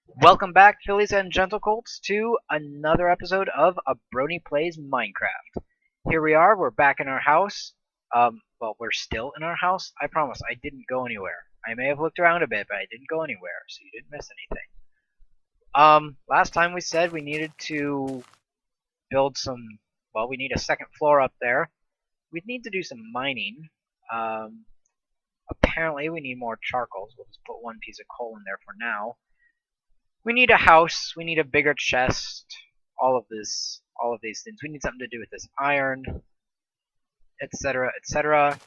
Welcome back, Phillies and Gentlecolts, to another episode of A Brony Plays Minecraft. Here we are, we're back in our house. Well, we're still in our house. I promise, I didn't go anywhere. I may have looked around a bit, but I didn't go anywhere, so you didn't miss anything. Last time we said we needed to build some, well, we need a second floor up there. We'd need to do some mining. Apparently we need more charcoals. We'll just put one piece of coal in there for now. We need a house. We need a bigger chest. All of these things. We need something to do with this iron, etc., etc.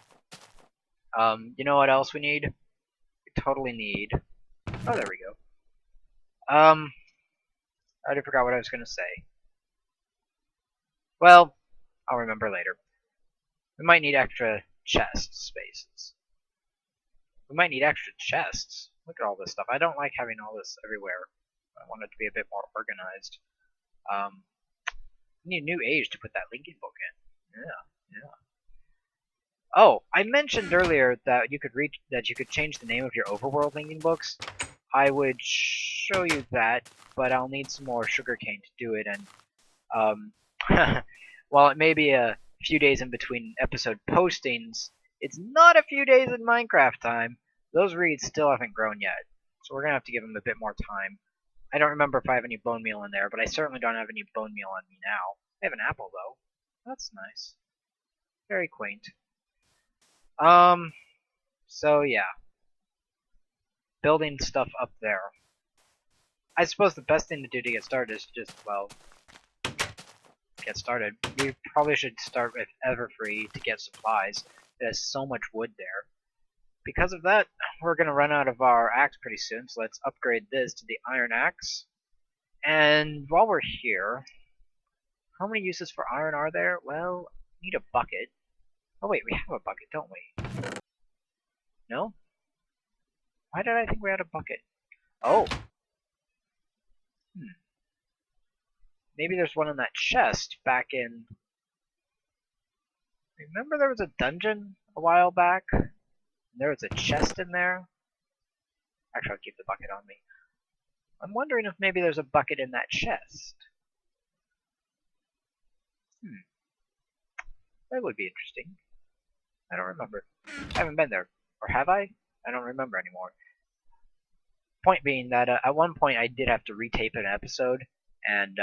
You know what else we need? We totally need. Oh, there we go. I already forgot what I was gonna say. Well, I'll remember later. We might need extra chest spaces. We might need extra chests. Look at all this stuff. I don't like having all this everywhere. I want it to be a bit more organized. We need a new age to put that linking book in. Yeah. Oh, I mentioned earlier that you could change the name of your overworld linking books. I would show you that, but I'll need some more sugarcane to do it, and while it may be a few days in between episode postings, it's not a few days in Minecraft time. Those reeds still haven't grown yet, so we're gonna have to give them a bit more time. I don't remember if I have any bone meal in there, but I certainly don't have any bone meal on me now. I have an apple, though. That's nice. Very quaint. So yeah. Building stuff up there. I suppose the best thing to do to get started is just, well, get started. We probably should start with Everfree to get supplies. There's so much wood there. Because of that, we're going to run out of our axe pretty soon, so let's upgrade this to the iron axe. And while we're here, how many uses for iron are there? Well, we need a bucket. Oh wait, we have a bucket, don't we? No? Why did I think we had a bucket? Oh! Maybe there's one in that chest back in... Remember there was a dungeon a while back? There was a chest in there? Actually, I'll keep the bucket on me. I'm wondering if maybe there's a bucket in that chest. That would be interesting. I don't remember. I haven't been there. Or have I? I don't remember anymore. Point being that at one point I did have to retape an episode, and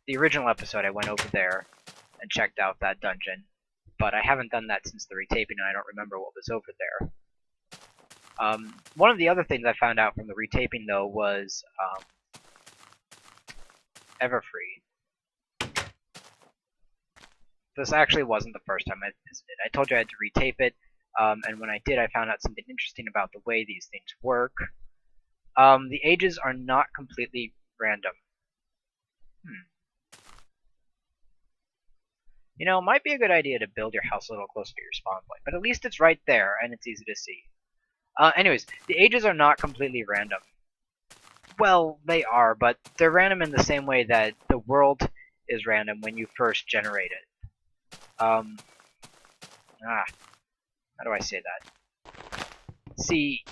the original episode I went over there and checked out that dungeon, but I haven't done that since the retaping and I don't remember what was over there. One of the other things I found out from the retaping though was Everfree. This actually wasn't the first time I visited. I told you I had to retape it, and when I did, I found out something interesting about the way these things work. The ages are not completely random. You know, it might be a good idea to build your house a little closer to your spawn point, but at least it's right there, and it's easy to see. Anyways, the ages are not completely random. Well, they are, but they're random in the same way that the world is random when you first generate it. How do I say that? See,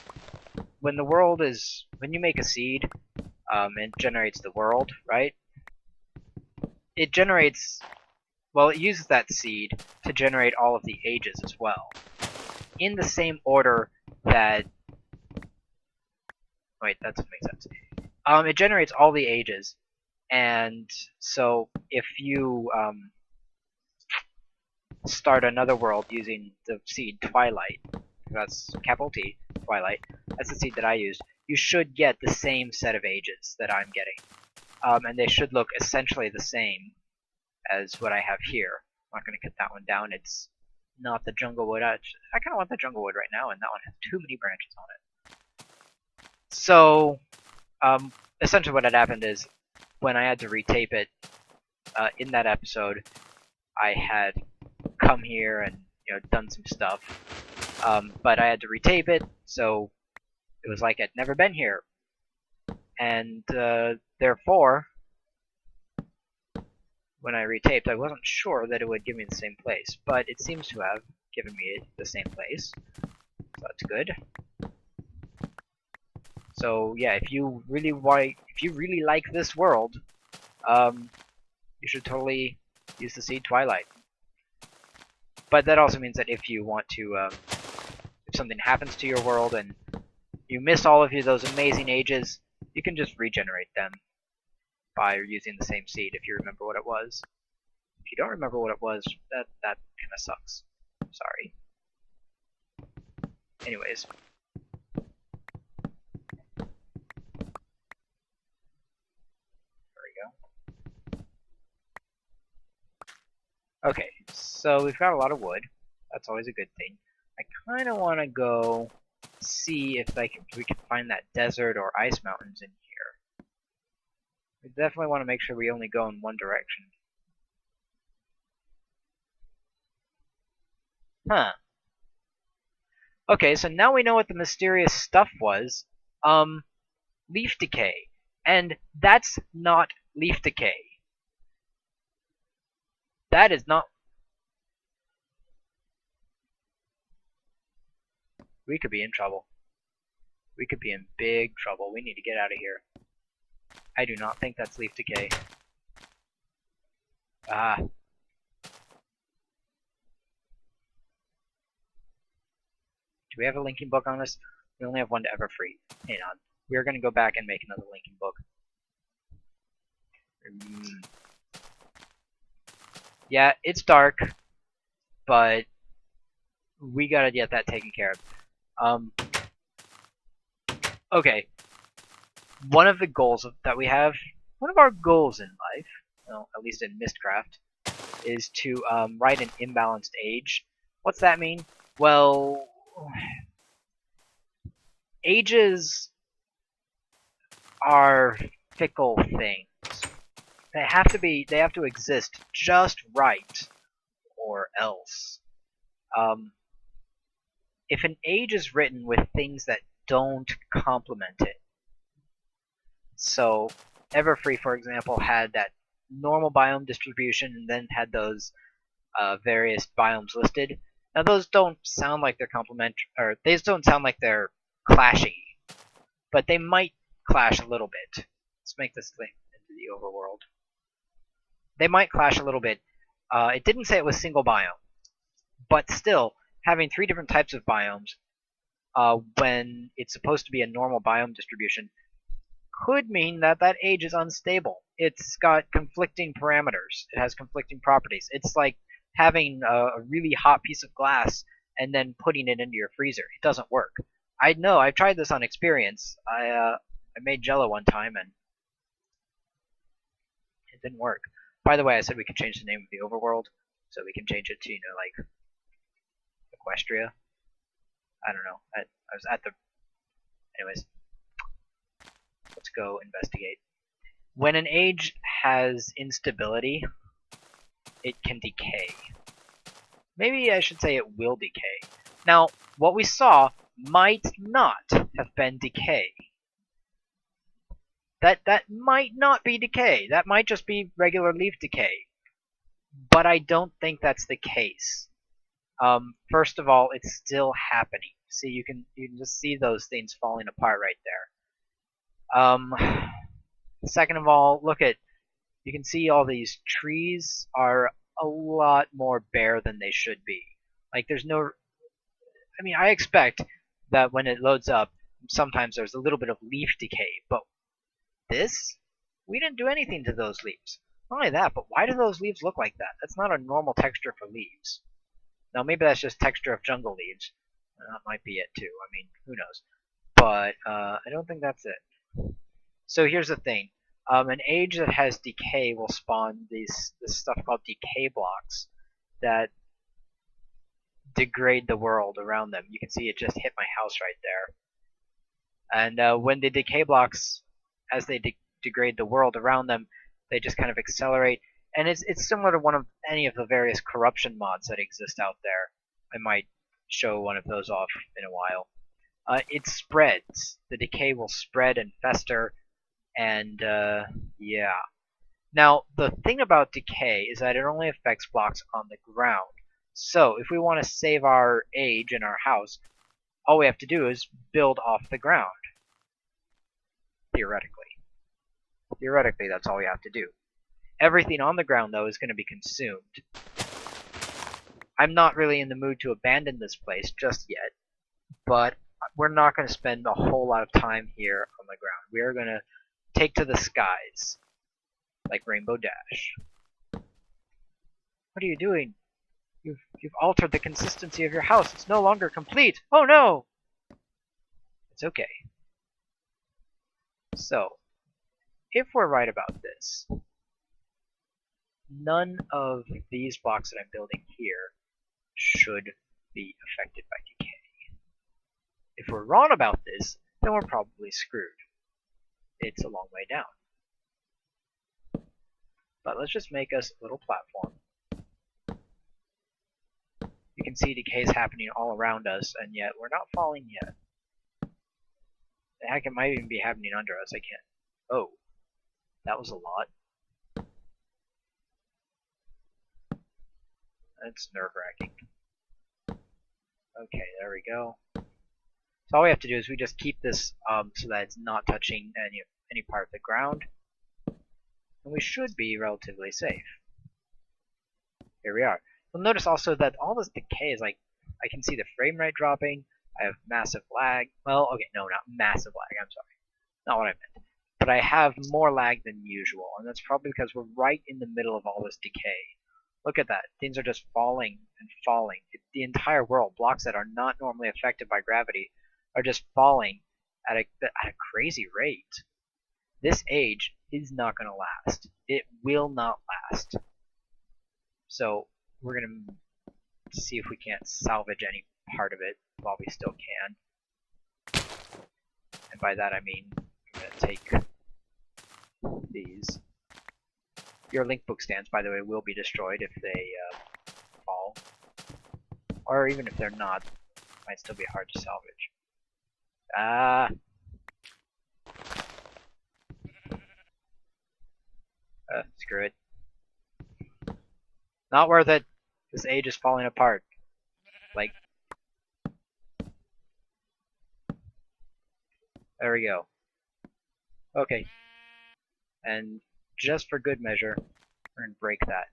when you make a seed, it generates the world, right? It generates, well, it uses that seed to generate all of the ages as well. In the same order that, wait, that doesn't make sense. It generates all the ages, and so if you, start another world using the seed Twilight, that's capital T, Twilight, that's the seed that I used, you should get the same set of ages that I'm getting. And they should look essentially the same as what I have here. I'm not going to cut that one down, it's not the jungle wood. I kind of want the jungle wood right now, and that one has too many branches on it. So, essentially what had happened is, when I had to retape it, in that episode, I had come here and done some stuff, but I had to retape it, so it was like I'd never been here, and therefore, when I retaped, I wasn't sure that it would give me the same place, but it seems to have given me the same place, so that's good. So yeah, if you really like this world, you should totally use the seed Twilight. But that also means that if you want to, if something happens to your world and you miss all of those amazing ages, you can just regenerate them by using the same seed if you remember what it was. If you don't remember what it was, that kind of sucks. Sorry. Anyways. There we go. Okay, so we've got a lot of wood. That's always a good thing. I kind of want to go see if we can find that desert or ice mountains in here. We definitely want to make sure we only go in one direction. Huh. Okay, so now we know what the mysterious stuff was. Leaf decay. And that's not leaf decay. That is not... We could be in trouble. We could be in big trouble. We need to get out of here. I do not think that's leaf decay. Ah. Do we have a linking book on us? We only have one to Everfree. Hang on. We are going to go back and make another linking book. Yeah, it's dark, but we gotta get that taken care of. Okay. One of the goals that we have, one of our goals in life, well, at least in Mystcraft, is to write an imbalanced age. What's that mean? Well, ages are fickle things. They have to exist just right, or else. If an age is written with things that don't complement it, so Everfree, for example, had that normal biome distribution and then had those various biomes listed. Now those don't sound like they're complementary, or they just don't sound like they're clashy, but they might clash a little bit. Let's make this link into the overworld. They might clash a little bit. It didn't say it was single biome, but still, having 3 different types of biomes when it's supposed to be a normal biome distribution could mean that that age is unstable. It's got conflicting parameters. It has conflicting properties. It's like having a really hot piece of glass and then putting it into your freezer. It doesn't work. I know. I've tried this on experience. I made Jello one time and it didn't work. By the way, I said we could change the name of the overworld, so we can change it to, you know, like Equestria. I don't know. I was at the... Anyways. Let's go investigate. When an age has instability, it can decay. Maybe I should say it will decay. Now, what we saw might not have been decay. That might not be decay. That might just be regular leaf decay. But I don't think that's the case. First of all, it's still happening. See, you can just see those things falling apart right there. Second of all, you can see all these trees are a lot more bare than they should be. Like there's no, I mean, I expect that when it loads up, sometimes there's a little bit of leaf decay, but this, we didn't do anything to those leaves. Not only that, but why do those leaves look like that? That's not a normal texture for leaves. Now maybe that's just texture of jungle leaves. That might be it too. I mean, who knows? But I don't think that's it. So here's the thing. An age that has decay will spawn this stuff called decay blocks that degrade the world around them. You can see it just hit my house right there. And when the decay blocks, as they degrade the world around them, they just kind of accelerate. And it's similar to any of the various corruption mods that exist out there. I might show one of those off in a while. It spreads. The decay will spread and fester. And, yeah. Now, the thing about decay is that it only affects blocks on the ground. So, if we want to save our age in our house, all we have to do is build off the ground. theoretically. Theoretically, that's all we have to do. Everything on the ground, though, is going to be consumed. I'm not really in the mood to abandon this place just yet, but we're not going to spend a whole lot of time here on the ground. We are going to take to the skies, like Rainbow Dash. What are you doing? You've altered the consistency of your house. It's no longer complete. Oh no! It's okay. So, if we're right about this, none of these blocks that I'm building here should be affected by decay. If we're wrong about this, then we're probably screwed. It's a long way down. But let's just make us a little platform. You can see decay is happening all around us, and yet we're not falling yet. Heck, it might even be happening under us. I can't. Oh, that was a lot. That's nerve-wracking. Okay, there we go. So all we have to do is we just keep this so that it's not touching any part of the ground, and we should be relatively safe. Here we are. You'll notice also that all this decay is like, I can see the frame rate dropping. I have massive lag. Well, okay, no, not massive lag. I'm sorry, not what I meant. But I have more lag than usual, and that's probably because we're right in the middle of all this decay. Look at that. Things are just falling and falling. The entire world, blocks that are not normally affected by gravity, are just falling at a crazy rate. This age is not going to last. It will not last. So we're going to see if we can't salvage any part of it while we still can. And by that I mean I'm going to take these. Your link book stands, by the way, will be destroyed if they fall. Or even if they're not, might still be hard to salvage. Screw it. Not worth it. This age is falling apart. Like, there we go. Okay. And just for good measure, we're going to break that.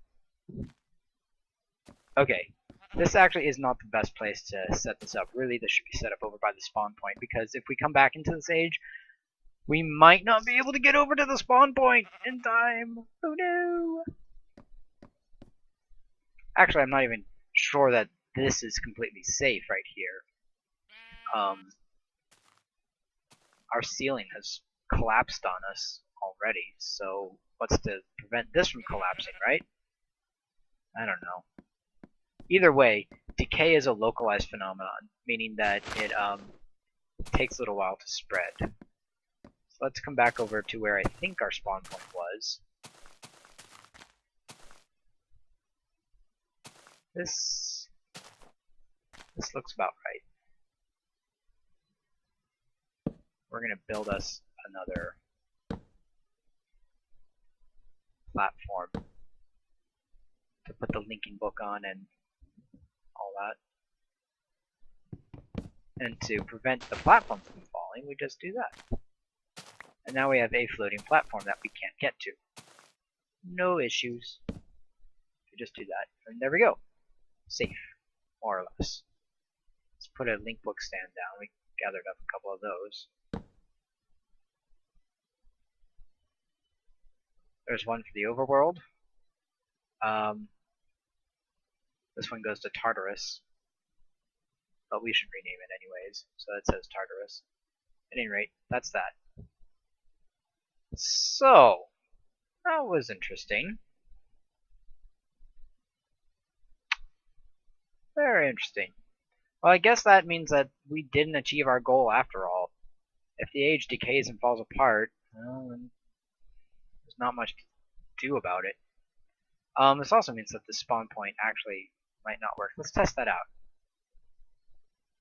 Okay. This actually is not the best place to set this up. Really, this should be set up over by the spawn point, because if we come back into this age, we might not be able to get over to the spawn point in time. Oh no! Actually, I'm not even sure that this is completely safe right here. Our ceiling has collapsed on us already, so what's to prevent this from collapsing, right? I don't know. Either way, decay is a localized phenomenon, meaning that it takes a little while to spread. So let's come back over to where I think our spawn point was. This looks about right. We're going to build us another platform to put the linking book on and all that. And to prevent the platform from falling, we just do that. And now we have a floating platform that we can't get to. No issues. We just do that, and there we go. Safe, more or less. Let's put a link book stand down. We gathered up a couple of those. There's one for the overworld. This one goes to Tartarus, but we should rename it anyways, so that says Tartarus. At any rate, that's that. So, that was interesting. Very interesting. Well, I guess that means that we didn't achieve our goal after all. If the age decays and falls apart, well, then there's not much to do about it. This also means that the spawn point actually might not work. Let's test that out.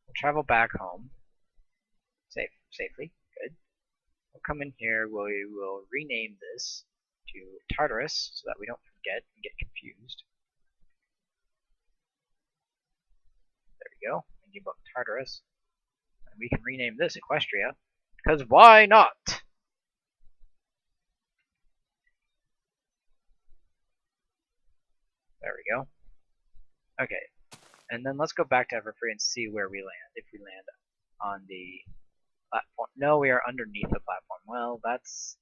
We'll travel back home. Safely. Good. We'll come in here. We will rename this to Tartarus so that we don't forget and get confused. There we go. Thinking about Tartarus. And we can rename this Equestria, because why not? Okay, and then let's go back to Everfree and see where we land. If we land on the platform. No, we are underneath the platform. Well, that's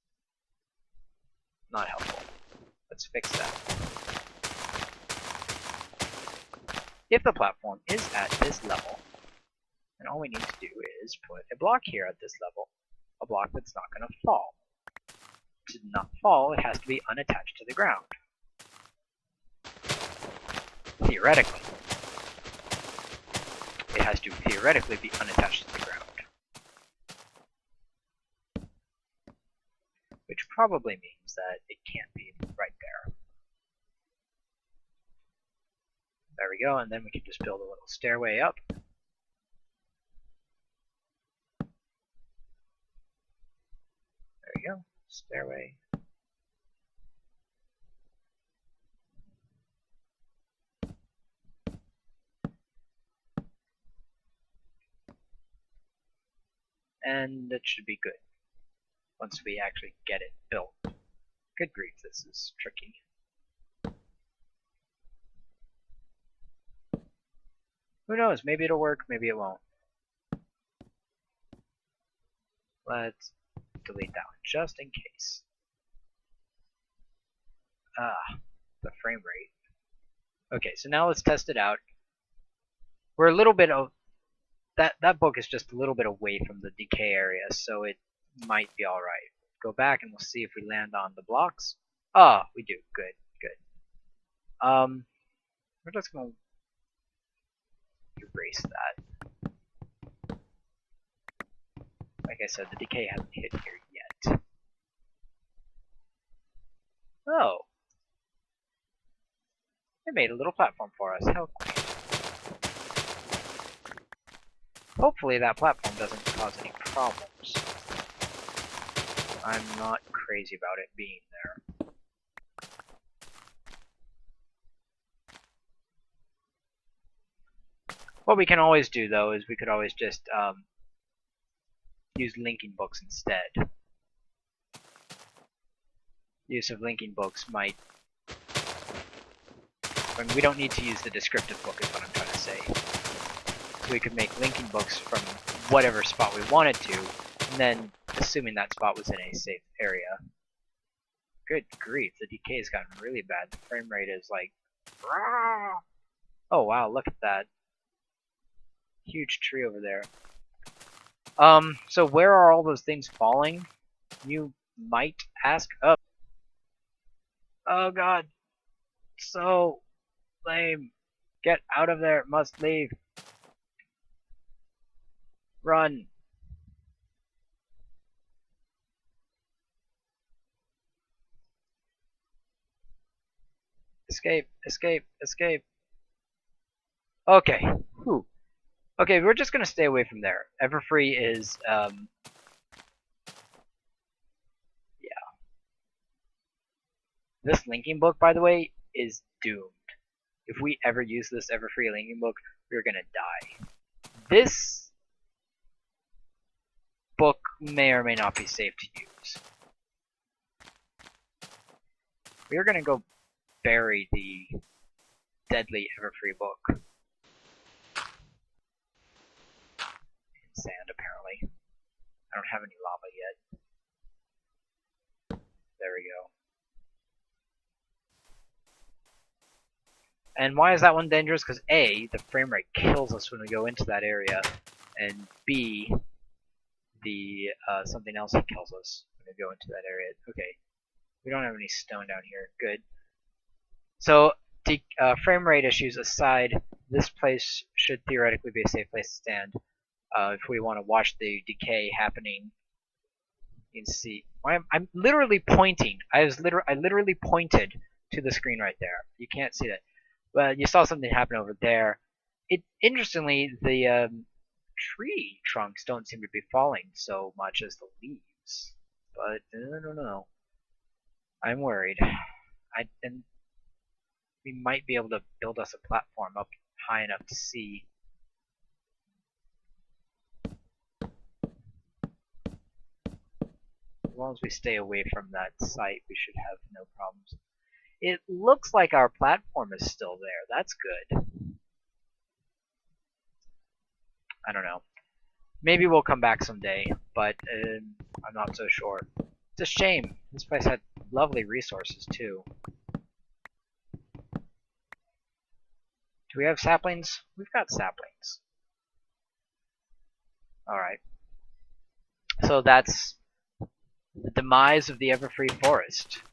not helpful. Let's fix that. If the platform is at this level, then all we need to do is put a block here at this level. A block that's not going to fall. To not fall, it has to be unattached to the ground. Theoretically. It has to theoretically be unattached to the ground. Which probably means that it can't be right there. There we go, and then we can just build a little stairway up. There we go, stairway. And it should be good once we actually get it built. Good grief, this is tricky. Who knows, maybe it'll work, maybe it won't. Let's delete that one, just in case. The frame rate. Okay, so now let's test it out. We're a little bit of... That book is just a little bit away from the decay area, so it might be alright. Go back and we'll see if we land on the blocks. Ah, we do. Good, good. We're just gonna erase that. Like I said, the decay hasn't hit here yet. Oh. It made a little platform for us. How quaint. Hopefully that platform doesn't cause any problems. I'm not crazy about it being there. What we can always do, though, is we could always just use linking books instead. Use of linking books might... I mean, we don't need to use the descriptive book is what I'm trying to say. So we could make linking books from whatever spot we wanted to, and then, assuming that spot was in a safe area. Good grief, the decay has gotten really bad. The frame rate is like... Oh wow, look at that. Huge tree over there. So where are all those things falling? You might ask. Oh. Oh god. So lame. Get out of there. Must leave. Run. Escape. Escape. Escape. Okay. Whew. Okay, we're just gonna stay away from there. Everfree is, yeah. This linking book, by the way, is doomed. If we ever use this Everfree linking book, we're gonna die. This book may or may not be safe to use. We're gonna go bury the deadly Everfree book. Sand, apparently. I don't have any lava yet. There we go. And why is that one dangerous? Because A, the frame rate kills us when we go into that area, and B, the something else kills us when we go into that area. Okay, we don't have any stone down here. Good. So, frame rate issues aside, this place should theoretically be a safe place to stand. If we want to watch the decay happening, you can see. I'm literally pointing. I literally pointed to the screen right there. You can't see that, but you saw something happen over there. Interestingly, the tree trunks don't seem to be falling so much as the leaves. But I don't know. I'm worried. And we might be able to build us a platform up high enough to see. As long as we stay away from that site, we should have no problems. It looks like our platform is still there. That's good. I don't know. Maybe we'll come back someday, but I'm not so sure. It's a shame. This place had lovely resources too. Do we have saplings? We've got saplings. Alright. So that's the demise of the Everfree forest.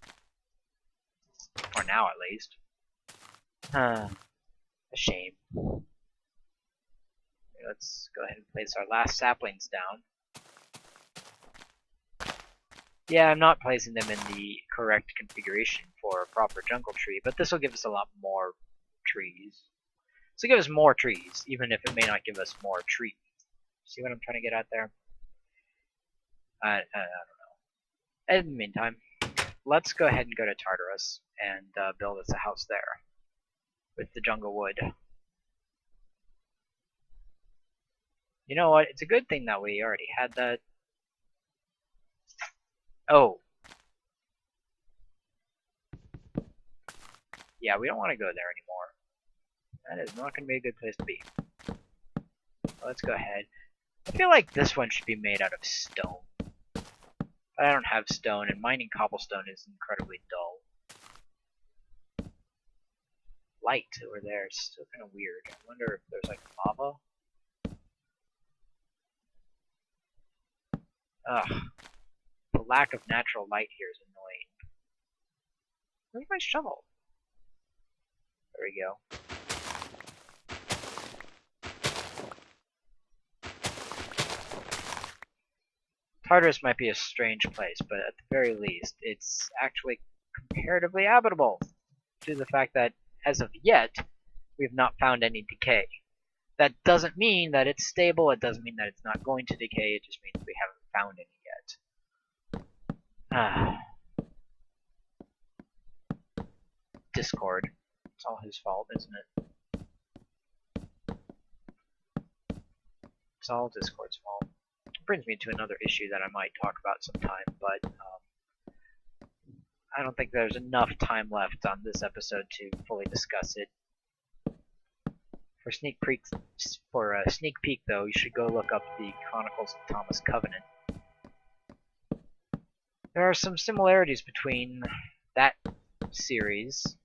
For now, at least. A shame. Let's go ahead and place our last saplings down. Yeah, I'm not placing them in the correct configuration for a proper jungle tree, but this will give us a lot more trees. So give us more trees, even if it may not give us more trees. See what I'm trying to get at there? I don't know. In the meantime, let's go ahead and go to Tartarus and build us a house there with the jungle wood. You know what? It's a good thing that we already had that. Oh. Yeah, we don't want to go there anymore. That is not going to be a good place to be. Let's go ahead. I feel like this one should be made out of stone. But I don't have stone, and mining cobblestone is incredibly dull. Light over there is still kind of weird. I wonder if there's like lava. Ugh. The lack of natural light here is annoying. Where's my shovel? There we go. Tartarus might be a strange place, but at the very least, it's actually comparatively habitable, due to the fact that, as of yet, we have not found any decay. That doesn't mean that it's stable, it doesn't mean that it's not going to decay, it just means we haven't found any yet. Discord. It's all his fault, isn't it? It's all Discord's fault. It brings me to another issue that I might talk about sometime, but I don't think there's enough time left on this episode to fully discuss it. For a sneak peek, though, you should go look up the Chronicles of Thomas Covenant. There are some similarities between that series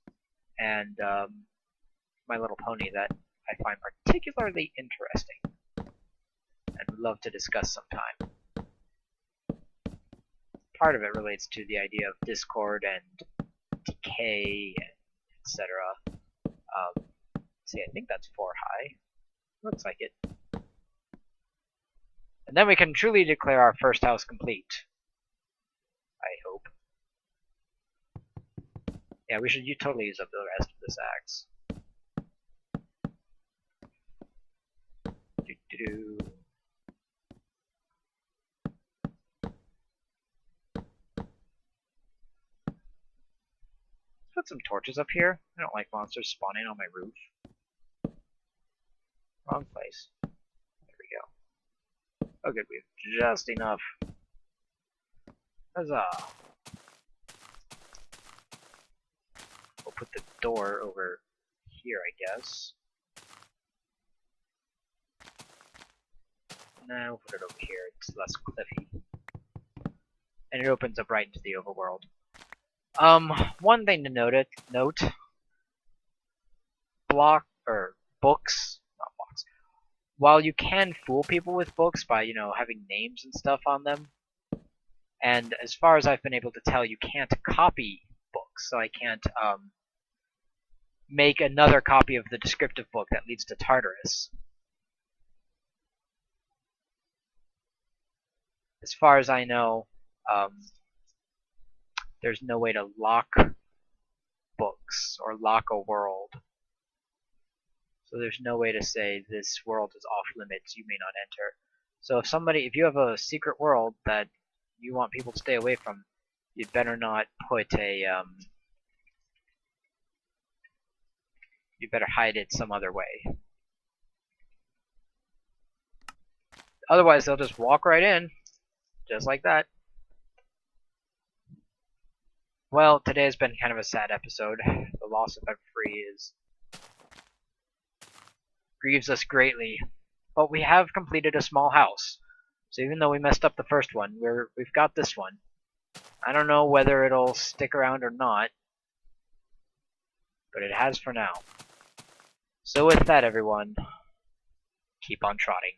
and My Little Pony that I find particularly interesting and would love to discuss sometime. Part of it relates to the idea of discord and decay, and etc. See, I think that's 4 high. Looks like it. And then we can truly declare our first house complete. I hope. Yeah, we should totally use up the rest of this axe. Let's put some torches up here. I don't like monsters spawning on my roof. Wrong place. There we go. Oh good, we have just enough. Huzzah! We'll put the door over here, I guess. Nah, we'll put it over here. It's less cliffy. And it opens up right into the overworld. One thing to note, books, not blocks. While you can fool people with books by, having names and stuff on them, and as far as I've been able to tell, you can't copy books, so I can't, make another copy of the descriptive book that leads to Tartarus. As far as I know, there's no way to lock books or lock a world. So there's no way to say this world is off limits, you may not enter. So if you have a secret world that you want people to stay away from, you'd better not put you better hide it some other way. Otherwise, they'll just walk right in, just like that. Well, today has been kind of a sad episode. The loss of Everfree grieves us greatly. But we have completed a small house. So even though we messed up the first one, we've got this one. I don't know whether it'll stick around or not, but it has for now. So with that, everyone, keep on trotting.